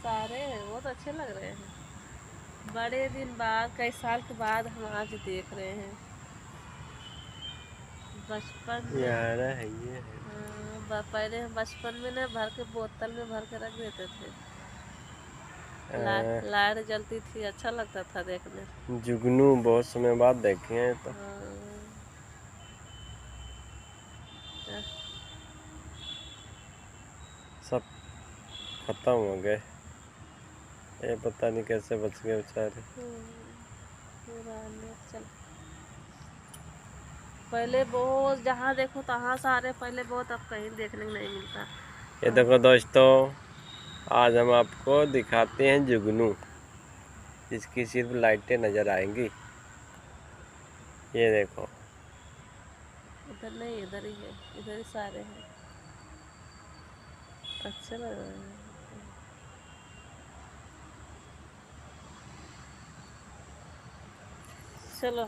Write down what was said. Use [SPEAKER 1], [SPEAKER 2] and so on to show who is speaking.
[SPEAKER 1] सारे हैं, बहुत अच्छे लग रहे हैं। बड़े दिन बाद, कई साल के बाद हम आज देख रहे हैं। बचपन में
[SPEAKER 2] यार है ये है।
[SPEAKER 1] पहले हम बचपन में ना भर के बोतल में भर के रख देते थे।
[SPEAKER 2] अ,
[SPEAKER 1] लाइट जलती थी, अच्छा लगता था देखने।
[SPEAKER 2] जुगनू बहुत समय बाद देखे हैं तो।
[SPEAKER 1] हाँ,
[SPEAKER 2] सब खत्म हो गए, ये पता नहीं कैसे बच गए बेचारे।
[SPEAKER 1] पुराने चल, पहले बहुत, जहाँ देखो तहाँ सारे पहले बहुत, अब कहीं देखने को नहीं मिलता।
[SPEAKER 2] ये देखो दोस्तों, आज हम आपको दिखाते हैं जुगनू, जिसकी सिर्फ लाइटें नजर आएंगी। ये देखो।
[SPEAKER 1] इधर नहीं, इधर ही है, इधर ही सारे हैं। अच्छे लग रहे हैं। चलो।